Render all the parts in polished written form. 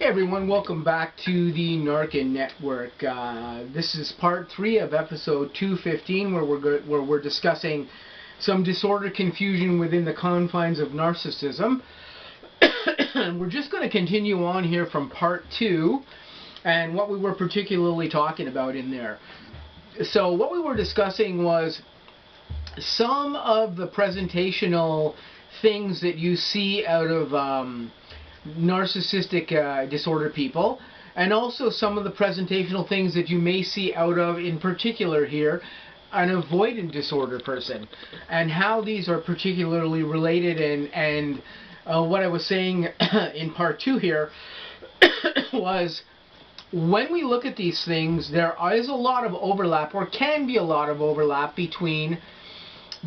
Hey everyone, welcome back to the N.A.R.C.N network. This is part 3 of episode 215 where we're discussing some disorder confusion within the confines of narcissism. We're just going to continue on here from part 2 and what we were particularly talking about in there. So what we were discussing was some of the presentational things that you see out of narcissistic disorder people, and also some of the presentational things that you may see out of, in particular here, an avoidant disorder person, and how these are particularly related. And what I was saying in part 2 here was, when we look at these things, there is a lot of overlap, or can be a lot of overlap, between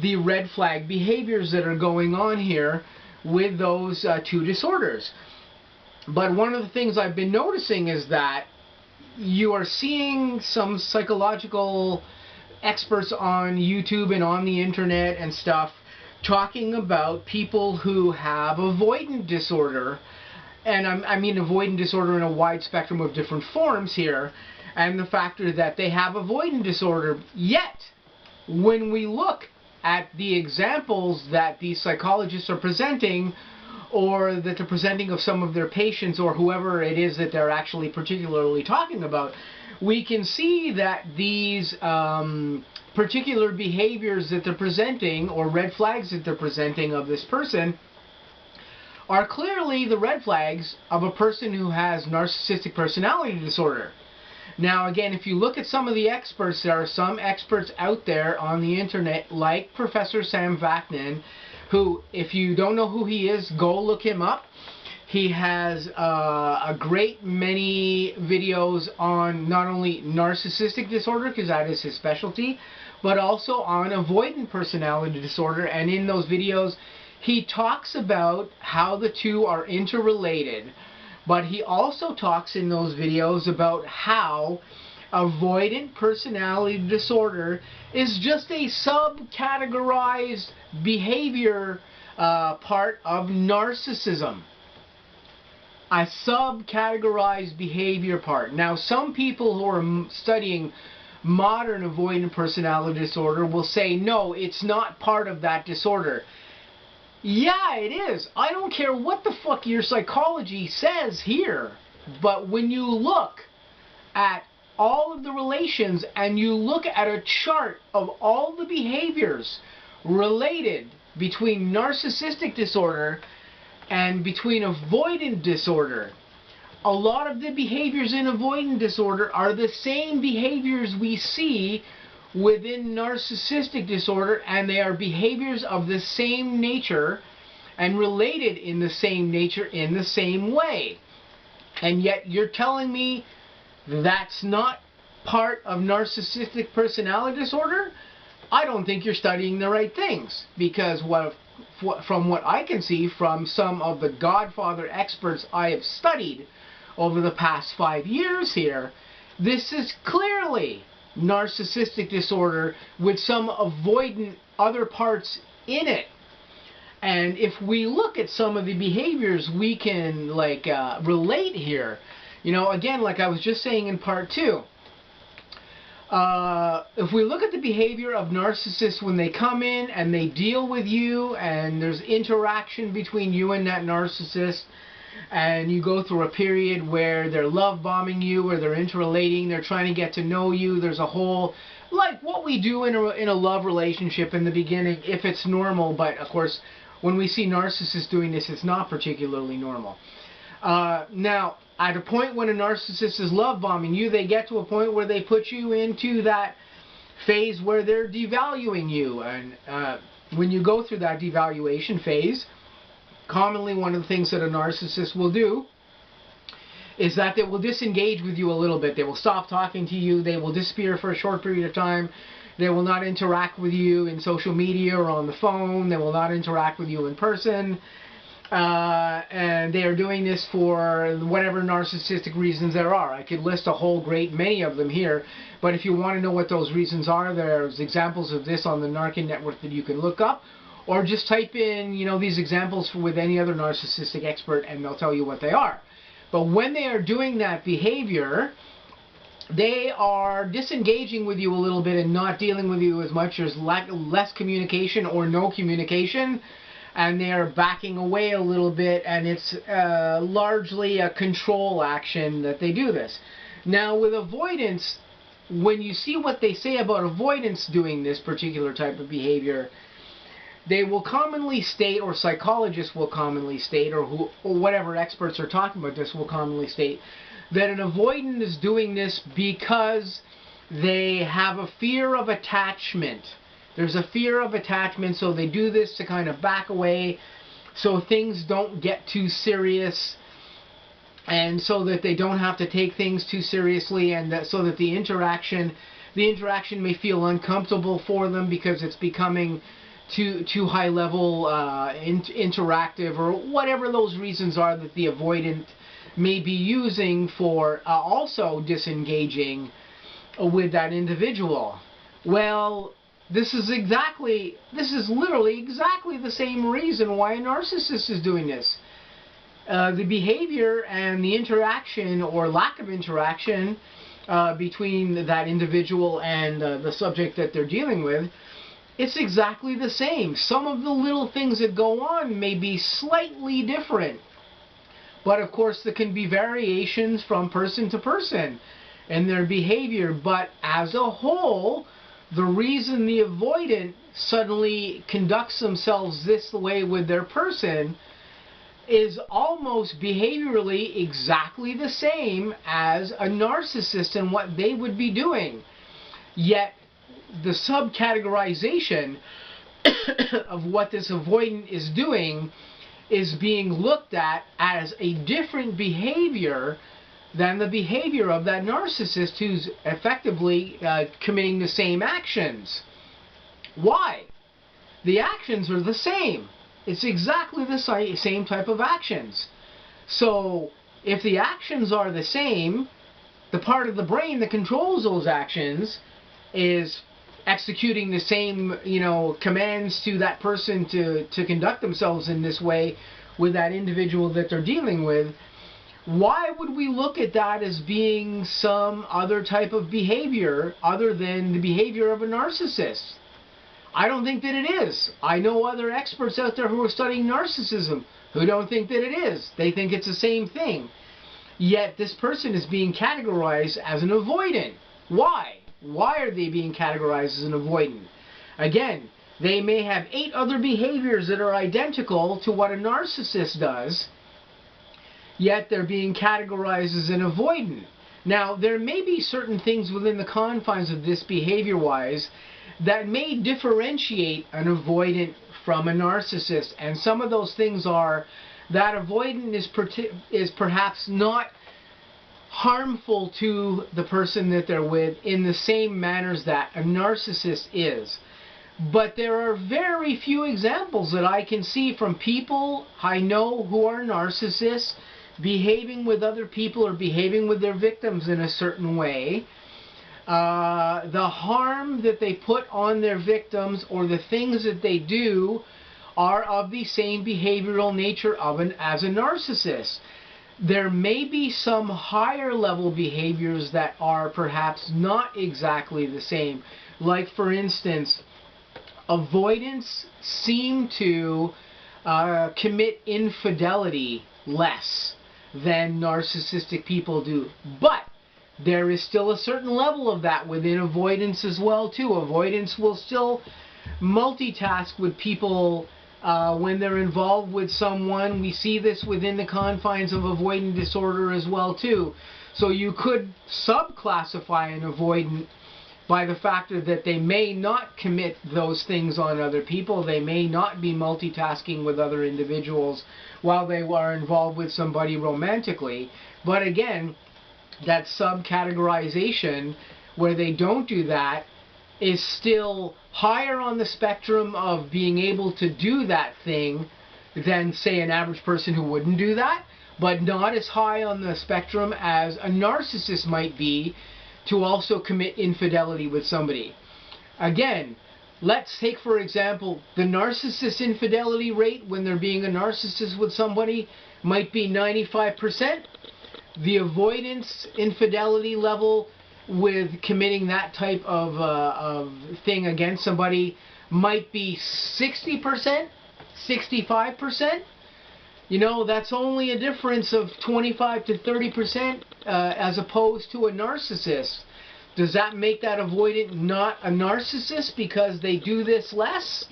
the red flag behaviors that are going on here with those two disorders. But one of the things I've been noticing is that you are seeing some psychological experts on YouTube and on the internet and stuff talking about people who have avoidant disorder, and I mean avoidant disorder in a wide spectrum of different forms here, and the factor that they have avoidant disorder. Yet, when we look at the examples that these psychologists are presenting, or that they're presenting of some of their patients, or whoever it is that they're actually particularly talking about, we can see that these particular behaviors that they're presenting, or red flags that they're presenting of this person, are clearly the red flags of a person who has narcissistic personality disorder. Now again, if you look at some of the experts, there are some experts out there on the internet, like Professor Sam Vaknin, who, if you don't know who he is, go look him up. He has a great many videos on not only narcissistic disorder, because that is his specialty, but also on avoidant personality disorder. And in those videos, he talks about how the two are interrelated. But he also talks in those videos about how avoidant personality disorder is just a subcategorized behavior part of narcissism. A subcategorized behavior part. Now, some people who are studying modern avoidant personality disorder will say, no, it's not part of that disorder. Yeah, it is. I don't care what the fuck your psychology says here. But when you look at all of the relations, and you look at a chart of all the behaviors related between narcissistic disorder and between avoidant disorder, a lot of the behaviors in avoidant disorder are the same behaviors we see within narcissistic disorder, and they are behaviors of the same nature and related in the same nature in the same way. And yet you're telling me that's not part of narcissistic personality disorder? I don't think you're studying the right things, because from what I can see from some of the Godfather experts I have studied over the past 5 years here, this is clearly narcissistic disorder with some avoidant other parts in it. And if we look at some of the behaviors we can relate here, you know, again, like I was just saying in part 2, if we look at the behavior of narcissists when they come in and they deal with you, and there's interaction between you and that narcissist, and you go through a period where they're love bombing you, or they're interrelating, they're trying to get to know you, there's a whole, like what we do in a love relationship in the beginning, if it's normal. But of course, when we see narcissists doing this, it's not particularly normal. Now, at a point when a narcissist is love bombing you, they get to a point where they put you into that phase where they're devaluing you. And when you go through that devaluation phase, commonly one of the things that a narcissist will do is that they will disengage with you a little bit. They will stop talking to you. They will disappear for a short period of time. They will not interact with you in social media or on the phone. They will not interact with you in person. And they are doing this for whatever narcissistic reasons there are. I could list a whole great many of them here, but if you want to know what those reasons are, there's examples of this on the N.A.R.C.N network that you can look up, or just type in, you know, these examples with any other narcissistic expert and they'll tell you what they are. But when they are doing that behavior, they are disengaging with you a little bit and not dealing with you as much. There's less communication or no communication, and they are backing away a little bit, and it's largely a control action that they do this. Now with avoidance, when you see what they say about avoidance doing this particular type of behavior, they will commonly state, or psychologists will commonly state, or whatever experts are talking about this will commonly state, that an avoidant is doing this because they have a fear of attachment. There's a fear of attachment, so they do this to kind of back away so things don't get too serious, and so that they don't have to take things too seriously, and so that the interaction may feel uncomfortable for them because it's becoming too high level, interactive, or whatever those reasons are that the avoidant may be using for also disengaging with that individual. Well, this is literally exactly the same reason why a narcissist is doing this. The behavior and the interaction or lack of interaction between that individual and the subject that they're dealing with, it's exactly the same. Some of the little things that go on may be slightly different, but of course there can be variations from person to person in their behavior. But as a whole, the reason the avoidant suddenly conducts themselves this way with their person is almost behaviorally exactly the same as a narcissist and what they would be doing. Yet the subcategorization of what this avoidant is doing is being looked at as a different behavior than the behavior of that narcissist who's effectively committing the same actions. Why? The actions are the same. It's exactly the same type of actions. So if the actions are the same, the part of the brain that controls those actions is executing the same, commands to that person to conduct themselves in this way with that individual that they're dealing with. Why would we look at that as being some other type of behavior other than the behavior of a narcissist? I don't think that it is. I know other experts out there who are studying narcissism who don't think that it is. They think it's the same thing. Yet this person is being categorized as an avoidant. Why? Why are they being categorized as an avoidant? Again, they may have 8 other behaviors that are identical to what a narcissist does, yet they're being categorized as an avoidant. Now, there may be certain things within the confines of this behavior-wise that may differentiate an avoidant from a narcissist, and some of those things are that avoidant is perhaps not harmful to the person that they're with in the same manners that a narcissist is. But there are very few examples that I can see from people I know who are narcissists behaving with other people or behaving with their victims in a certain way. The harm that they put on their victims or the things that they do are of the same behavioral nature as a narcissist. There may be some higher level behaviors that are perhaps not exactly the same. Like, for instance, avoidants seem to commit infidelity less than narcissistic people do. But there is still a certain level of that within avoidance as well, too. Avoidance will still multitask with people when they're involved with someone. We see this within the confines of avoidant disorder as well, too. So you could subclassify an avoidant by the factor that they may not commit those things on other people. They may not be multitasking with other individuals while they are involved with somebody romantically. But again, that subcategorization where they don't do that is still higher on the spectrum of being able to do that thing than, say, an average person who wouldn't do that, but not as high on the spectrum as a narcissist might be to also commit infidelity with somebody. Again, let's take, for example, the narcissist infidelity rate when they're being a narcissist with somebody might be 95%. the avoidance infidelity level with committing that type of thing against somebody might be 60%, 65%. You know, that's only a difference of 25 to 30% as opposed to a narcissist. Does that make that avoidant not a narcissist because they do this less?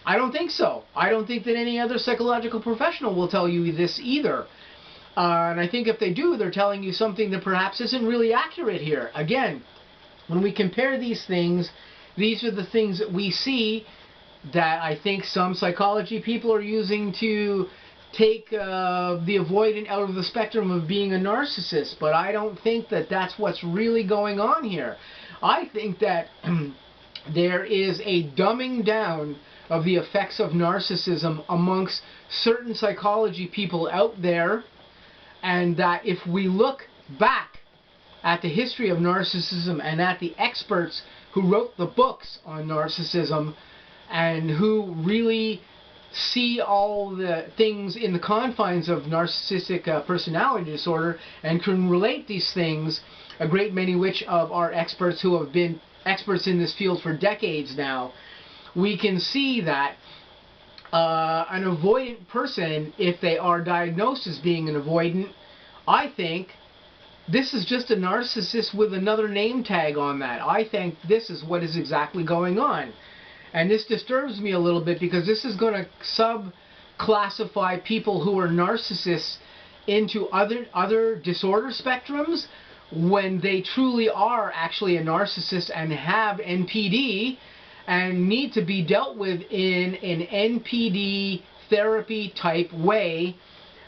I don't think so. I don't think that any other psychological professional will tell you this either. And I think if they do, they're telling you something that perhaps isn't really accurate here. Again, when we compare these things, these are the things that we see that I think some psychology people are using to take the avoidant out of the spectrum of being a narcissist. But I don't think that that's what's really going on here. I think that there is a dumbing down of the effects of narcissism amongst certain psychology people out there, and that if we look back at the history of narcissism and at the experts who wrote the books on narcissism and who really see all the things in the confines of narcissistic personality disorder and can relate these things, a great many which of our experts who have been experts in this field for decades now, we can see that an avoidant person, if they are diagnosed as being an avoidant, I think this is just a narcissist with another name tag on that. I think this is what is exactly going on. And this disturbs me a little bit because this is going to sub-classify people who are narcissists into other disorder spectrums when they truly are actually a narcissist and have NPD and need to be dealt with in an NPD therapy type way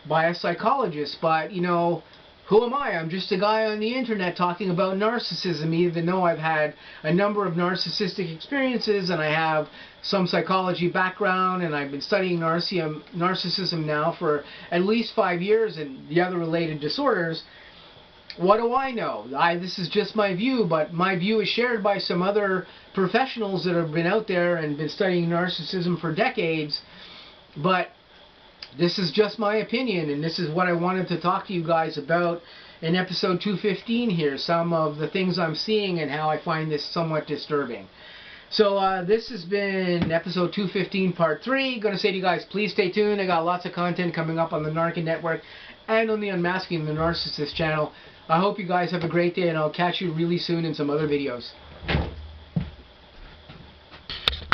by a psychologist. But, you know, who am I? I'm just a guy on the internet talking about narcissism, even though I've had a number of narcissistic experiences and I have some psychology background and I've been studying narcissism now for at least 5 years and the other related disorders. What do I know? This is just my view, but my view is shared by some other professionals that have been out there and been studying narcissism for decades. But this is just my opinion, and this is what I wanted to talk to you guys about in episode 215 here. Some of the things I'm seeing and how I find this somewhat disturbing. So this has been episode 215 part 3. Going to say to you guys, please stay tuned. I got lots of content coming up on the N.A.R.C.N network and on the Unmasking the Narcissist channel. I hope you guys have a great day, and I'll catch you really soon in some other videos.